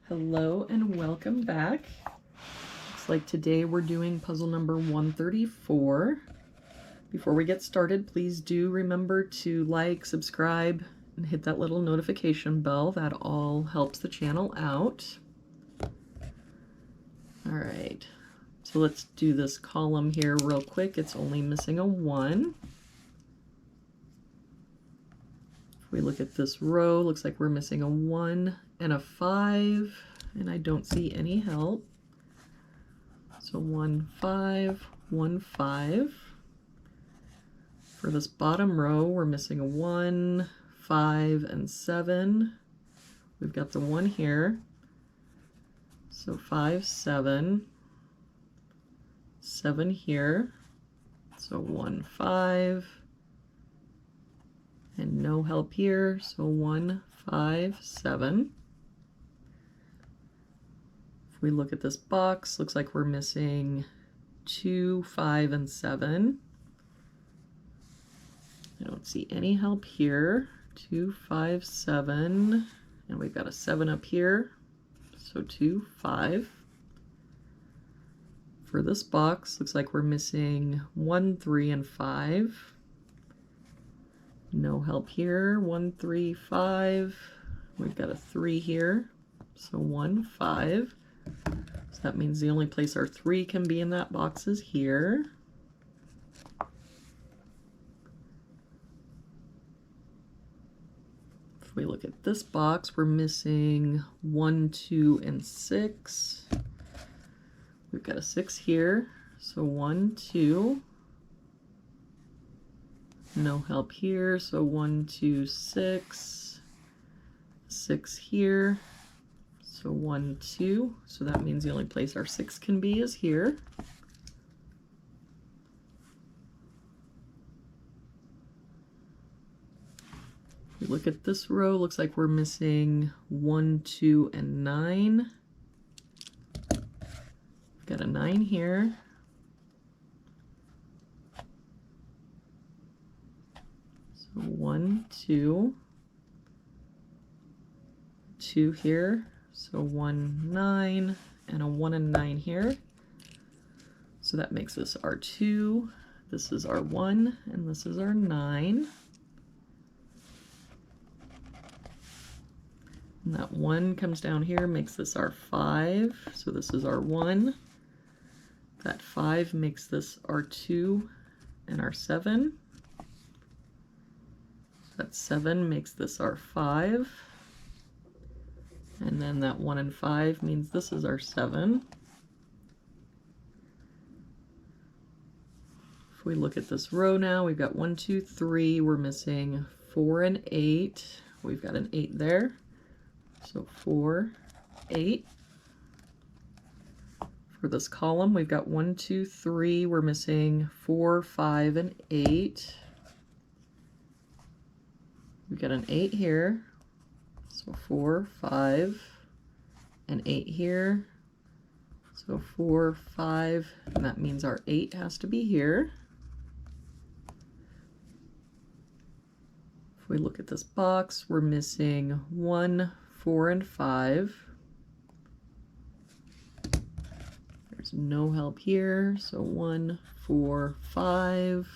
Hello and welcome back. Looks like today we're doing puzzle number 134. Before we get started, please do remember to like, subscribe, and hit that little notification bell. That all helps the channel out. All right, so let's do this column here real quick. It's only missing a 1. If we look at this row, looks like we're missing a 1 and a 5, and I don't see any help. So 1, 5, 1, 5. For this bottom row, we're missing a 1, 5, and 7. We've got the 1 here. So 5, 7. 7 here. So 1, 5. And no help here. So 1, 5, 7. If we look at this box, looks like we're missing 2, 5, and 7. I don't see any help here. 2, 5, 7. And we've got a 7 up here. So 2, 5. For this box, looks like we're missing 1, 3, and 5. No help here. 1, 3, 5. We've got a 3 here. So 1, 5. So that means the only place our 3 can be in that box is here. If we look at this box, we're missing 1, 2, and 6. We've got a 6 here. So 1, 2. No help here. So 1, 2, 6. 6 here. So 1, 2, so that means the only place our 6 can be is here. If we look at this row, looks like we're missing 1, 2, and 9. We've got a 9 here. So 1, 2. 2 here. So 1, 9, and a 1 and 9 here. So that makes this our 2, this is our 1, and this is our 9. And that 1 comes down here, makes this our 5, so this is our 1. That 5 makes this our 2 and our 7. That 7 makes this our 5. And then that 1 and 5 means this is our 7. If we look at this row now, we've got 1, 2, 3. We're missing 4 and 8. We've got an 8 there. So 4, 8. For this column, we've got 1, 2, 3. We're missing 4, 5, and 8. We've got an 8 here. So 4, 5, and 8 here. So 4, 5, and that means our 8 has to be here. If we look at this box, we're missing 1, 4, and 5. There's no help here, so 1, 4, 5,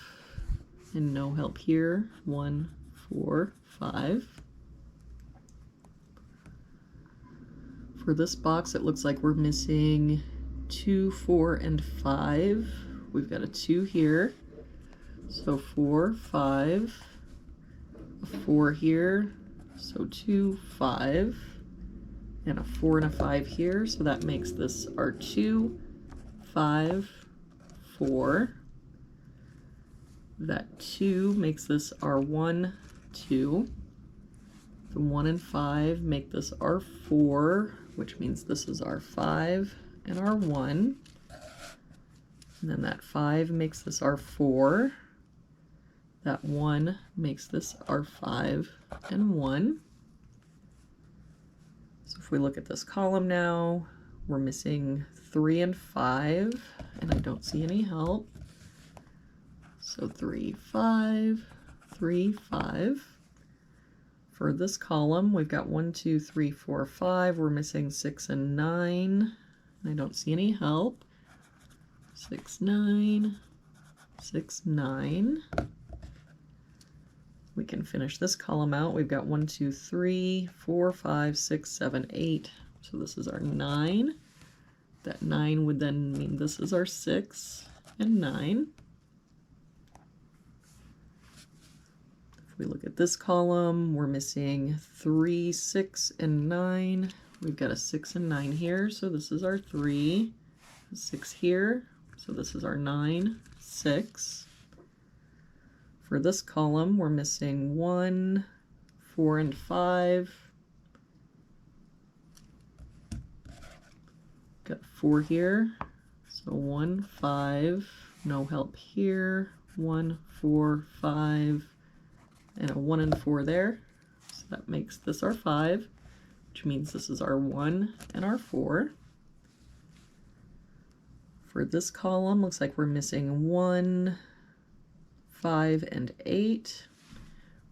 and no help here, 1, 4, 5. For this box, it looks like we're missing 2, 4, and 5. We've got a 2 here. So 4, 5. A 4 here. So 2, 5. And a 4 and a 5 here. So that makes this our 2, 5, 4. That 2 makes this our 1, 2. The 1 and 5 make this our 4, which means this is our 5 and our 1. And then that 5 makes this our 4. That 1 makes this our 5 and 1. So if we look at this column now, we're missing 3 and 5, and I don't see any help. So 3, 5, 3, 5. For this column, we've got 1, 2, 3, 4, 5. We're missing 6 and 9. I don't see any help. 6, 9, 6, 9. We can finish this column out. We've got 1, 2, 3, 4, 5, 6, 7, 8. So this is our 9. That 9 would then mean this is our 6 and 9. If we look at this column, we're missing 3, 6, and 9. We've got a 6 and 9 here, so this is our 3. 6 here, so this is our 9, 6. For this column, we're missing 1, 4, and 5. Got 4 here, so 1, 5. No help here. 1, 4, 5. And a 1 and 4 there. So that makes this our 5, which means this is our 1 and our 4. For this column, looks like we're missing 1, 5, and 8.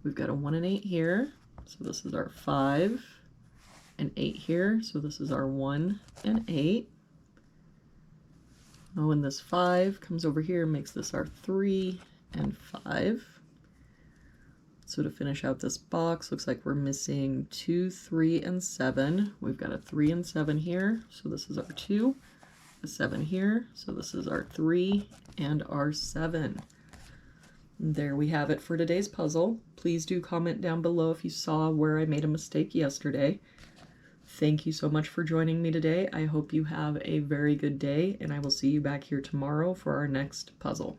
We've got a 1 and 8 here, so this is our 5, and 8 here, so this is our 1 and 8. Oh, and this 5 comes over here, makes this our 3 and 5. So to finish out this box, looks like we're missing 2, 3, and 7. We've got a 3 and 7 here, so this is our 2. A 7 here, so this is our 3 and our 7. There we have it for today's puzzle. Please do comment down below if you saw where I made a mistake yesterday. Thank you so much for joining me today. I hope you have a very good day, and I will see you back here tomorrow for our next puzzle.